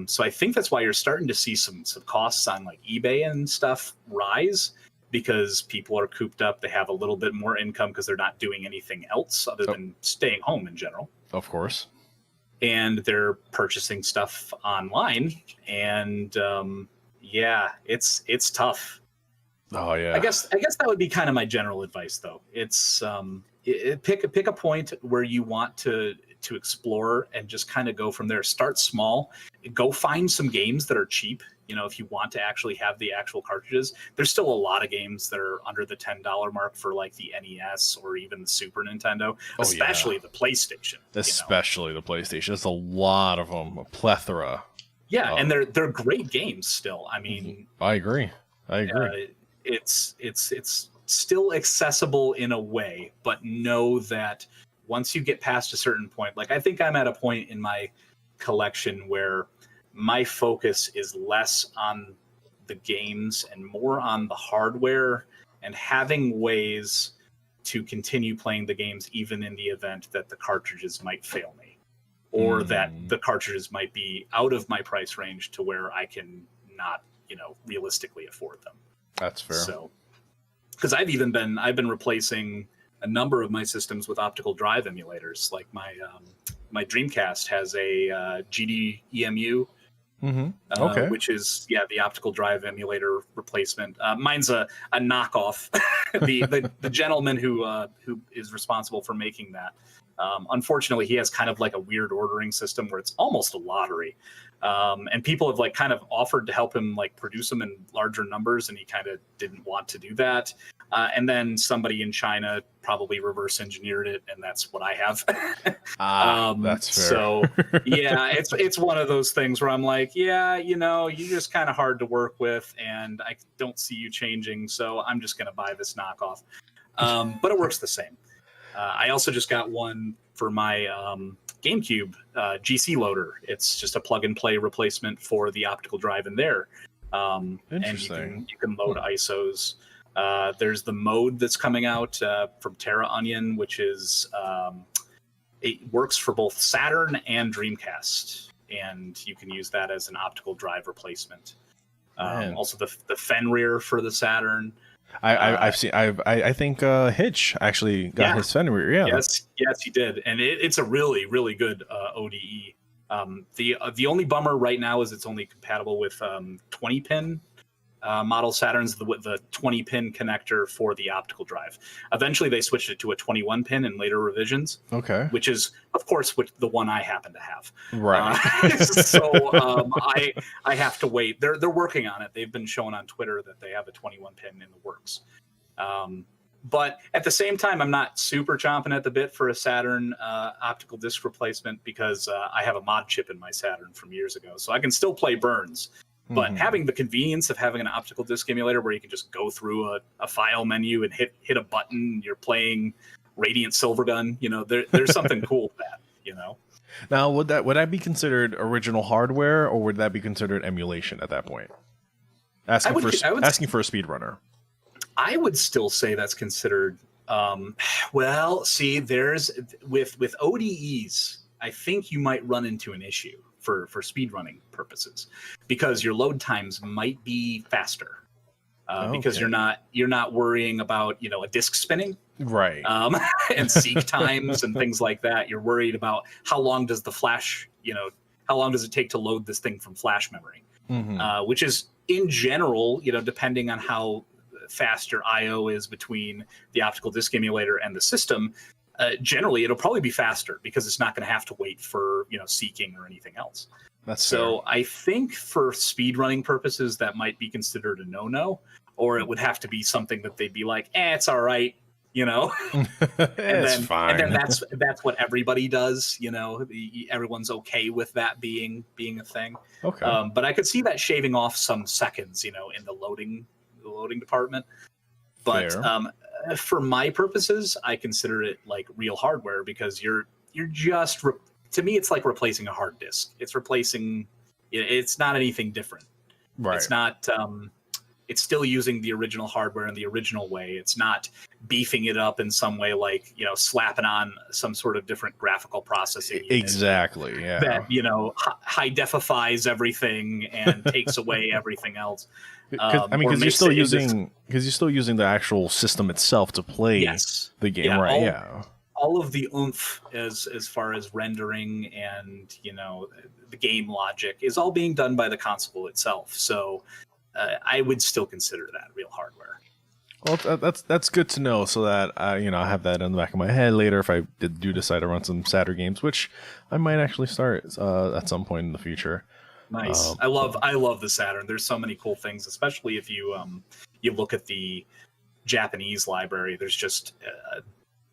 So I think that's why you're starting to see some costs on like eBay and stuff rise, because people are cooped up. They have a little bit more income because they're not doing anything else other than staying home in general. Of course. And they're purchasing stuff online, and it's tough. Oh yeah. I guess that would be kind of my general advice, though. It's pick a point where you want to explore and just kind of go from there. Start small. Go find some games that are cheap. If you want to actually have the actual cartridges, there's still a lot of games that are under the $10 mark for like the NES or even the Super Nintendo, especially the PlayStation. Especially the PlayStation. There's a lot of them, a plethora. Yeah, and they're great games still. I mean, I agree. It's still accessible in a way, but know that once you get past a certain point, like I think I'm at a point in my collection where my focus is less on the games and more on the hardware and having ways to continue playing the games even in the event that the cartridges might fail me, or that the cartridges might be out of my price range to where I can not, realistically afford them. That's fair. So, because I've been replacing a number of my systems with optical drive emulators. Like my Dreamcast has a GDEMU, which is the optical drive emulator replacement. Mine's a knockoff. the gentleman who is responsible for making that, unfortunately, he has kind of like a weird ordering system where it's almost a lottery. And people have like kind of offered to help him like produce them in larger numbers, and he kind of didn't want to do that. And then somebody in China probably reverse engineered it, and that's what I have. That's fair. So yeah, it's one of those things where I'm like, you're just kind of hard to work with, and I don't see you changing, so I'm just gonna buy this knockoff. But it works the same. I also just got one for my GameCube GC loader. It's just a plug and play replacement for the optical drive in there. And you can load ISOs. There's the mode that's coming out from Terra Onion, which is it works for both Saturn and Dreamcast, and you can use that as an optical drive replacement. Also the Fenrir for the Saturn. I think Hitch actually got his Fenrir. Yeah. Yes, he did, and it's a really, really good ODE. The only bummer right now is it's only compatible with 20-pin model Saturns, the 20-pin connector for the optical drive. Eventually, they switched it to a 21-pin in later revisions. Okay. Which is, of course, the one I happen to have. Right. So I have to wait. They're working on it. They've been showing on Twitter that they have a 21-pin in the works. But at the same time, I'm not super chomping at the bit for a Saturn optical disc replacement because I have a mod chip in my Saturn from years ago. So I can still play Burns. But having the convenience of having an optical disc emulator where you can just go through a file menu and hit a button, you're playing Radiant Silvergun, there's something cool with that, Now, would that be considered original hardware, or would that be considered emulation at that point? Asking for a speedrunner. I would still say that's considered. Well, see, there's with ODEs, I think you might run into an issue for speedrunning purposes because your load times might be faster because you're not worrying about a disk spinning, right? And seek times and things like that. You're worried about how long does the flash, how long does it take to load this thing from flash memory, which is in general, depending on how fast your IO is between the optical disc emulator and the system. Generally, it'll probably be faster because it's not going to have to wait for seeking or anything else. That's so fair. I think for speedrunning purposes, that might be considered a no-no, or it would have to be something that they'd be like, it's all right, It's fine. And then that's what everybody does. Everyone's okay with that being a thing. Okay. But I could see that shaving off some seconds, in the loading department. But for my purposes, I consider it like real hardware because you're just to me, it's like replacing a hard disk. It's replacing. It's not anything different. Right. It's not. It's still using the original hardware in the original way. It's not beefing it up in some way, like slapping on some sort of different graphical processing. Exactly. Yeah. That high defifies everything and takes away everything else. Because you're still using the actual system itself to play the game, right? All of the oomph as far as rendering and the game logic is all being done by the console itself. So I would still consider that real hardware. Well, that's good to know, so that I have that in the back of my head later if I do decide to run some Saturn games, which I might actually start at some point in the future. Nice. I love the Saturn. There's so many cool things, especially if you look at the Japanese library. There's just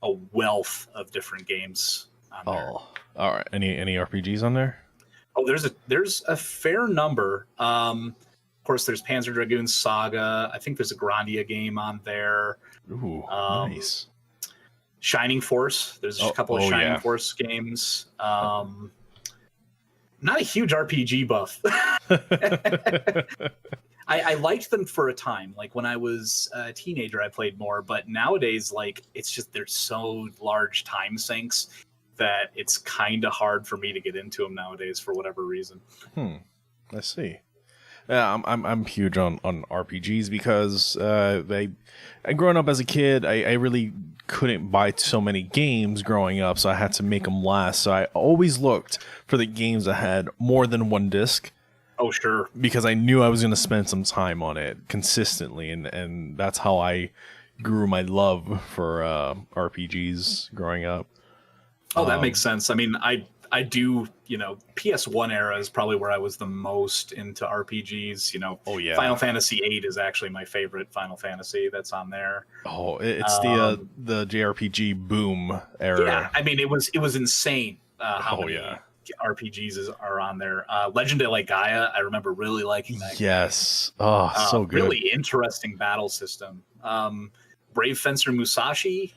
a wealth of different games on there. All right. Any RPGs on there? Oh, there's a fair number. Of course, there's Panzer Dragoon Saga. I think there's a Grandia game on there. Ooh, nice. Shining Force. There's a couple of Shining Force games. Not a huge RPG buff. I liked them for a time. Like when I was a teenager, I played more. But nowadays, it's just there's so large time sinks that it's kind of hard for me to get into them nowadays for whatever reason. I see. Yeah, I'm huge on RPGs because I growing up as a kid, I really couldn't buy so many games growing up, so I had to make them last. So I always looked for the games that had more than one disc. Oh, sure. Because I knew I was going to spend some time on it consistently, and that's how I grew my love for RPGs growing up. Oh, that makes sense. I mean, I do, PS1 era is probably where I was the most into RPGs. Oh yeah, Final Fantasy VIII is actually my favorite Final Fantasy that's on there. Oh, it's the JRPG boom era. Yeah, I mean, it was insane how many RPGs are on there. Legend of Gaia, I remember really liking that. Yes. Oh, so good. Really interesting battle system. Brave Fencer Musashi,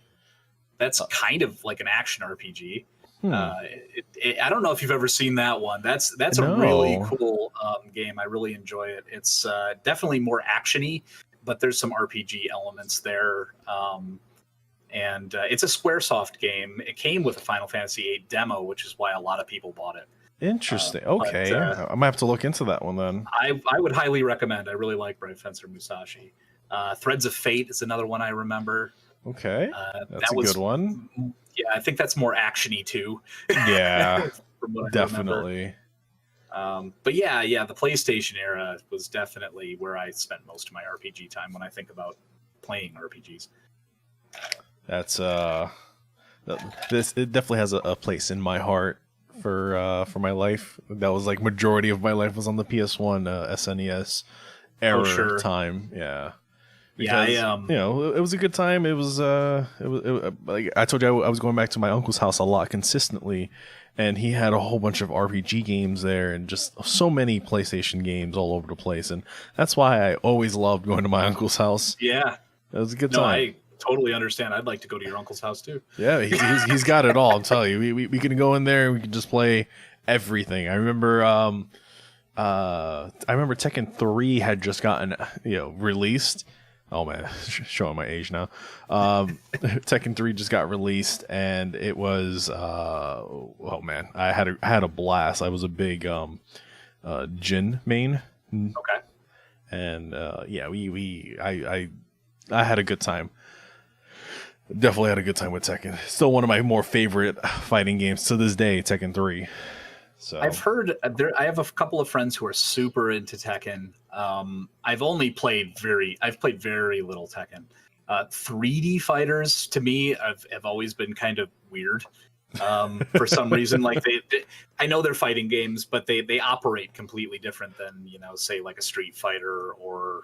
that's kind of like an action RPG. I don't know if you've ever seen that one. That's a really cool game. I really enjoy it. It's definitely more actiony, but there's some RPG elements there. And it's a SquareSoft game. It came with a Final Fantasy VIII demo, which is why a lot of people bought it. Interesting. Okay, I might have to look into that one then. I would highly recommend. I really like Brave Fencer Musashi. Threads of Fate is another one I remember. Okay, that's a good one. Yeah, I think that's more actiony too. Yeah, definitely. But yeah, the PlayStation era was definitely where I spent most of my RPG time when I think about playing RPGs. That's it definitely has a place in my heart for my life. That was like majority of my life was on the PS1 SNES era time. Yeah. Because it was a good time. It was like I told you, I was going back to my uncle's house a lot consistently, and he had a whole bunch of RPG games there and just so many PlayStation games all over the place. And that's why I always loved going to my uncle's house. Yeah, it was a good time. I totally understand. I'd like to go to your uncle's house too. Yeah, he's got it all. I'm telling you, we can go in there and we can just play everything. I remember Tekken 3 had just gotten released. Oh man, showing my age now. Tekken 3 just got released, and it was oh man, I had a blast. I was a big Jin main. Okay. And I had a good time. Definitely had a good time with Tekken. Still one of my more favorite fighting games to this day, Tekken 3. So I've heard I have a couple of friends who are super into Tekken. I've played very little Tekken. 3D fighters to me have always been kind of weird. For some reason, like I know they're fighting games, but they operate completely different than say like a Street Fighter or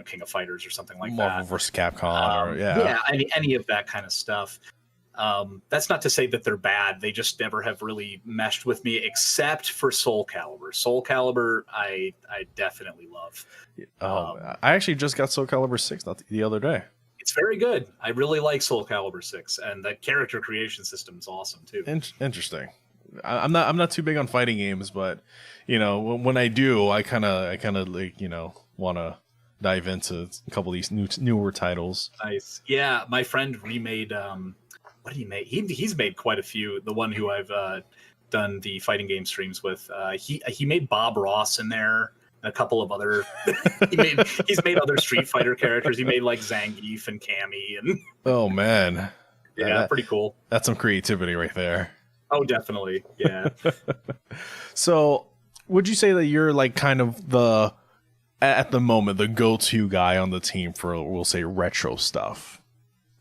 King of Fighters or something like Marvel that. vs. Capcom, any of that kind of stuff. That's not to say that they're bad. They just never have really meshed with me, except for Soul Calibur. Soul Calibur, I definitely love. I actually just got Soul Calibur 6 the other day. It's very good. I really like Soul Calibur 6, and the character creation system is awesome too. Interesting. I'm not too big on fighting games, but when I do, I kind of like want to dive into a couple of these newer titles. Nice. Yeah, my friend remade. What did he make? He's made quite a few. The one who I've done the fighting game streams with, he made Bob Ross in there. A couple of other he's made other Street Fighter characters. He made like Zangief and Cammy and oh man, pretty cool. That's some creativity right there. Oh, definitely. Yeah. So would you say that you're like kind of at the moment the go-to guy on the team for, we'll say, retro stuff?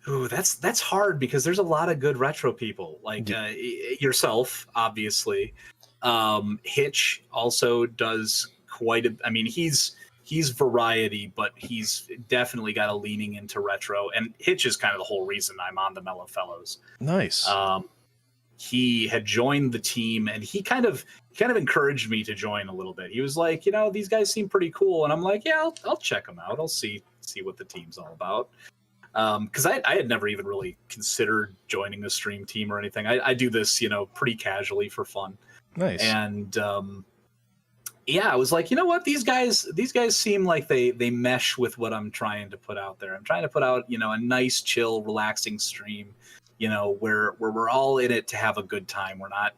Ooh, that's hard because there's a lot of good retro people like yourself, obviously. Hitch also does quite a. I mean, he's variety, but he's definitely got a leaning into retro. And Hitch is kind of the whole reason I'm on the Mellow Fellows. Nice. He had joined the team, and he kind of encouraged me to join a little bit. He was like, these guys seem pretty cool, and I'm like, yeah, I'll check them out. I'll see what the team's all about. Because I had never even really considered joining a stream team or anything. I do this, pretty casually for fun. Nice. And I was like, you know what? These guys seem like they mesh with what I'm trying to put out there. I'm trying to put out, a nice, chill, relaxing stream, where we're all in it to have a good time. We're not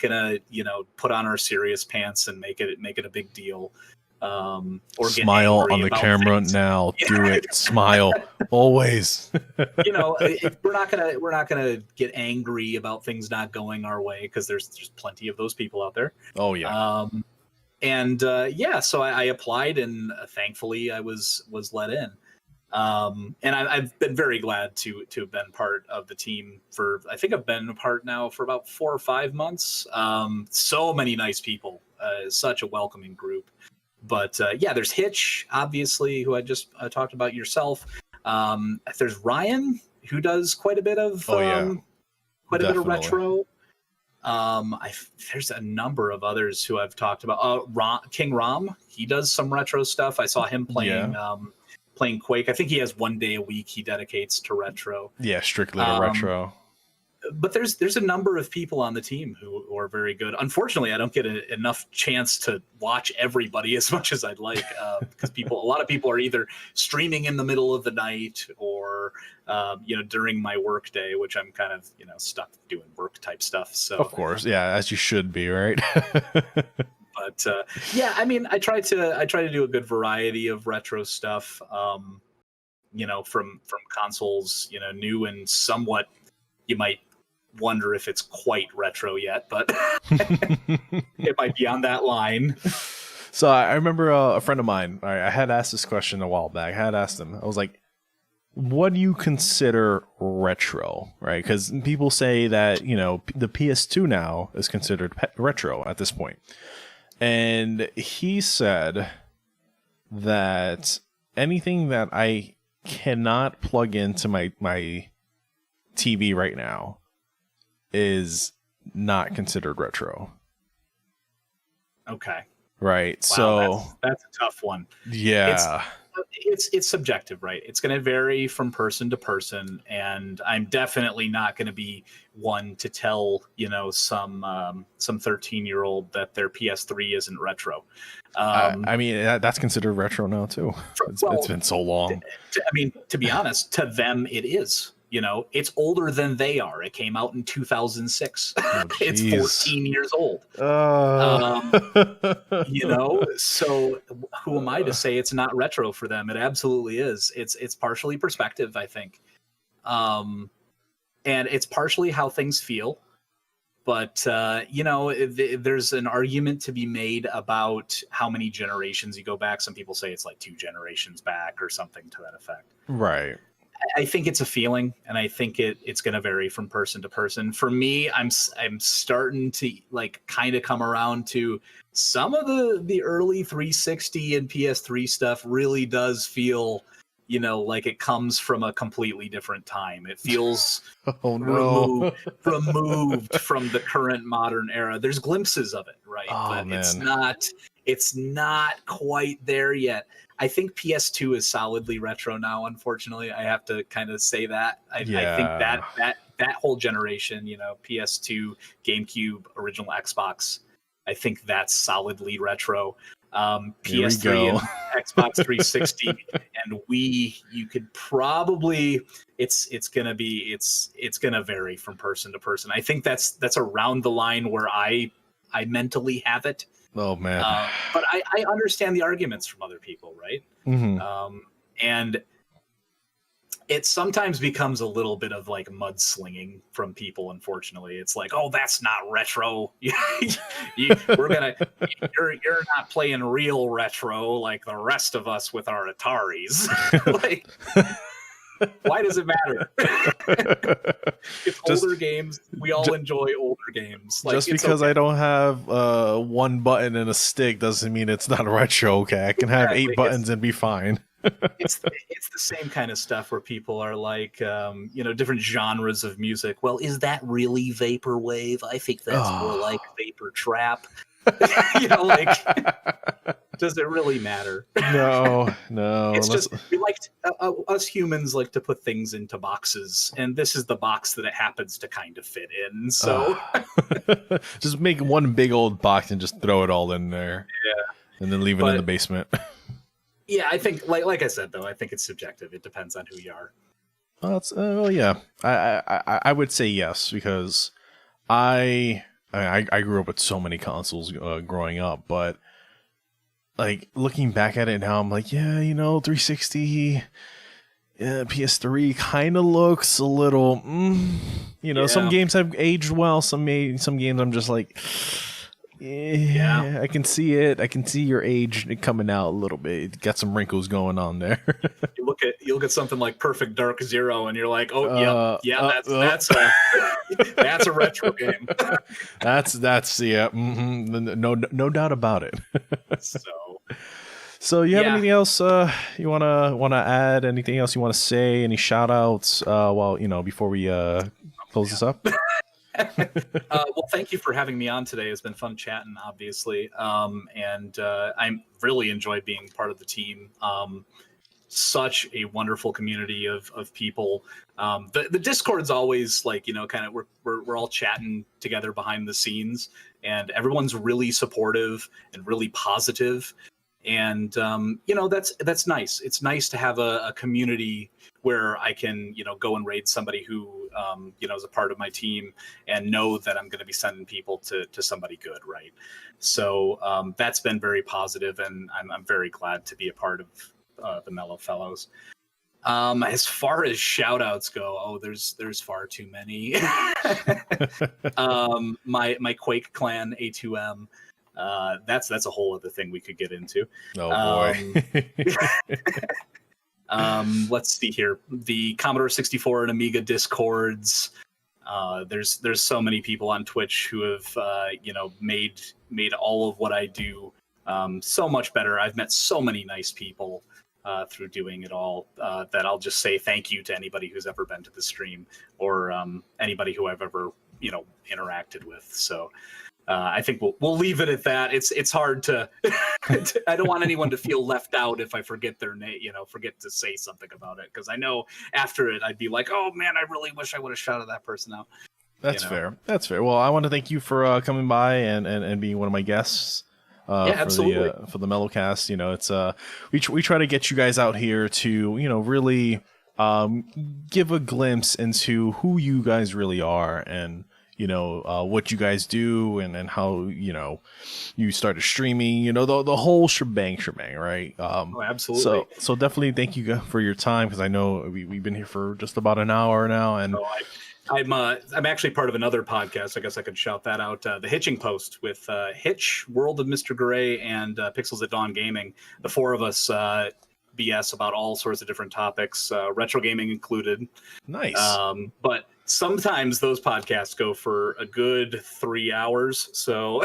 gonna, put on our serious pants and make it a big deal. Or smile on the camera things. Now. Do it. Smile always. We're not gonna get angry about things not going our way, because there's plenty of those people out there. Oh yeah. So I applied, and thankfully I was let in. And I've been very glad to have been part of the team for, I think I've been a part now for about 4 or 5 months. So many nice people, such a welcoming group. But there's Hitch, obviously, who I just talked about, yourself. There's Ryan, who does quite a bit of quite a bit of retro. There's a number of others who I've talked about. King Rom, he does some retro stuff. I saw him playing playing Quake. I think he has 1 day a week he dedicates to retro. Yeah, strictly to retro. But there's a number of people on the team who are very good. Unfortunately, I don't get enough chance to watch everybody as much as I'd like, because a lot of people are either streaming in the middle of the night or during my work day, which I'm kind of stuck doing work type stuff. So of course, yeah, as you should be, right? But I mean, I try to do a good variety of retro stuff. From consoles, new and somewhat. You might wonder if it's quite retro yet, but it might be on that line. So I remember a friend of mine, I had asked this question a while back. I had asked him, I was like, what do you consider retro, right? Because people say that, the PS2 now is considered retro at this point. And he said that anything that I cannot plug into my TV right now is not considered retro. Okay. Right. Wow, so that's a tough one. Yeah. It's subjective, right? It's going to vary from person to person, and I'm definitely not going to be one to tell, some 13-year-old that their PS3 isn't retro. I mean, that's considered retro now too. It's been so long. To be honest, to them it is. It's older than they are. It came out in 2006. It's 14 years old. So who am I to say it's not retro for them? It absolutely is. It's partially perspective, I think. And it's partially how things feel. But, there's an argument to be made about how many generations you go back. Some people say it's like 2 generations back or something to that effect. Right. I think it's a feeling, and I think it's going to vary from person to person. For me, I'm starting to kind of come around to some of the early 360 and PS3 stuff really does feel, like it comes from a completely different time. It feels removed from the current modern era. There's glimpses of it, right? But man. It's not quite there yet. I think PS2 is solidly retro now, unfortunately. I have to kind of say that. I think that whole generation, PS2, GameCube, original Xbox, I think that's solidly retro. PS3 and Xbox 360 and Wii, you could probably it's gonna vary from person to person. I think that's around the line where I mentally have it. Oh man! But I understand the arguments from other people, right? Mm-hmm. And it sometimes becomes a little bit of like mudslinging from people. Unfortunately, it's like, oh, that's not retro. You're not playing real retro like the rest of us with our Ataris. Like, why does it matter? It's older games. We all enjoy older games. Just because I don't have one button and a stick doesn't mean it's not retro. Okay, I can have 8 buttons and be fine. It's the same kind of stuff where people are like, different genres of music. Well, is that really vaporwave? I think that's more like vapor trap. Does it really matter? No. It's just we us humans like to put things into boxes, and this is the box that it happens to kind of fit in. So just make one big old box and just throw it all in there. Yeah, and then leave it in the basement. Yeah, I think like I said though, I think it's subjective. It depends on who you are. Yeah. I would say yes, because I grew up with so many consoles growing up, but like looking back at it now, I'm like, 360, PS3 kind of looks a little, some games have aged well. Some games I'm just like, yeah, I can see it. I can see your age coming out a little bit. It got some wrinkles going on there. You look at something like Perfect Dark Zero, and you're like, that's a retro game. that's no doubt about it. So you have anything else you wanna add? Anything else you want to say? Any shout outs? Before we close this up. Well, thank you for having me on today. It's been fun chatting, obviously, and I'm really enjoyed being part of the team. Such a wonderful community of people. The Discord's always like, kind of we're all chatting together behind the scenes, and everyone's really supportive and really positive. And that's nice. It's nice to have a community where I can go and raid somebody who is a part of my team and know that I'm going to be sending people to somebody good, right? So that's been very positive, and I'm very glad to be a part of the Mellow Fellows. As far as shout outs go, there's far too many. My Quake clan A2M. That's a whole other thing we could get into. Oh boy. Let's see here. The Commodore 64 and Amiga Discords. There's so many people on Twitch who have made all of what I do so much better. I've met so many nice people. through doing it all, that I'll just say thank you to anybody who's ever been to the stream, or anybody who I've ever, interacted with. So I think we'll leave it at that. It's hard to, I don't want anyone to feel left out if I forget their name, forget to say something about it. Cause I know after it, I'd be like, oh man, I really wish I would have shouted that person out. That's fair. That's fair. Well, I want to thank you for coming by and being one of my guests. Absolutely. For the Mellowcast. It's we try to get you guys out here to really give a glimpse into who you guys really are, and what you guys do, and how you started streaming, the whole shebang, right? Absolutely. So definitely thank you for your time, because I know we've been here for just about an hour now, and I'm actually part of another podcast. I guess I could shout that out. The Hitching Post with Hitch, World of Mr. Gray, and Pixels at Dawn Gaming. The four of us BS about all sorts of different topics, retro gaming included. Nice. But sometimes those podcasts go for a good 3 hours. So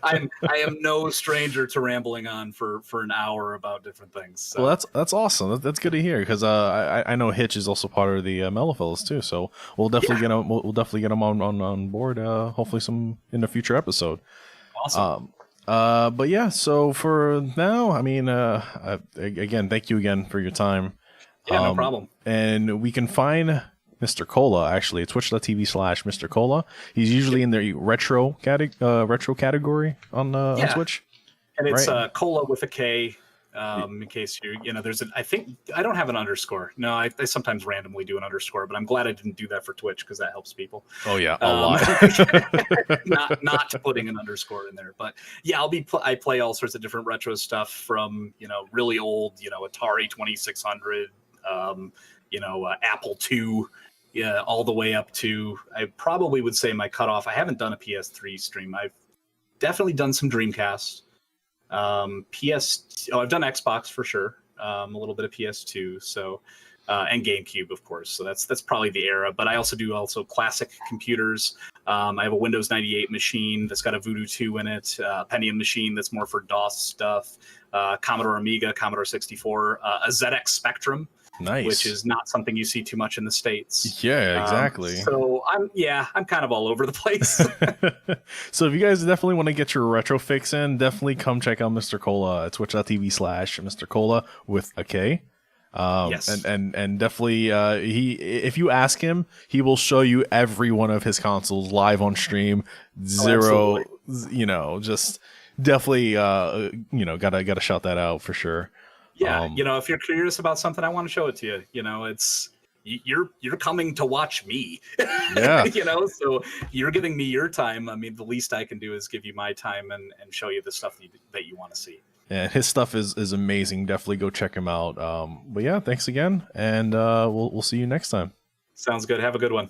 I am no stranger to rambling on for an hour about different things. So. Well, that's awesome. That's good to hear, because I know Hitch is also part of the Mellow Fellows too. So we'll definitely get him. We'll definitely get him on board. Hopefully, some in a future episode. Awesome. But yeah. So for now, I mean, again, thank you again for your time. Yeah, no problem. And we can find MrKola actually at twitch.tv/MrKola. He's usually in the retro category on Twitch. And it's Cola with a K. In case I don't have an underscore. No, I sometimes randomly do an underscore, but I'm glad I didn't do that for Twitch, because that helps people. Oh yeah, a lot. not putting an underscore in there, but yeah, I play all sorts of different retro stuff, from really old, Atari 2600, Apple II, all the way up to, I probably would say my cutoff. I haven't done a PS3 stream. I've definitely done some Dreamcast. I've done Xbox for sure. A little bit of PS2, so and GameCube, of course. So that's probably the era. But I also do classic computers. I have a Windows 98 machine that's got a Voodoo 2 in it, a Pentium machine that's more for DOS stuff, Commodore Amiga, Commodore 64, a ZX Spectrum. Nice. Which is not something you see too much in the States. Yeah, exactly. So I'm kind of all over the place. So if you guys definitely want to get your retro fix in, definitely come check out MrKola at twitch.tv/MrKola with a K. Yes. And definitely if you ask him, he will show you every one of his consoles live on stream. Zero, just definitely gotta shout that out for sure. Yeah, if you're curious about something, I want to show it to you. It's you're coming to watch me. Yeah. So you're giving me your time. I mean, the least I can do is give you my time and show you the stuff that you want to see. Yeah, his stuff is amazing. Definitely go check him out. But yeah, thanks again, and we'll see you next time. Sounds good. Have a good one.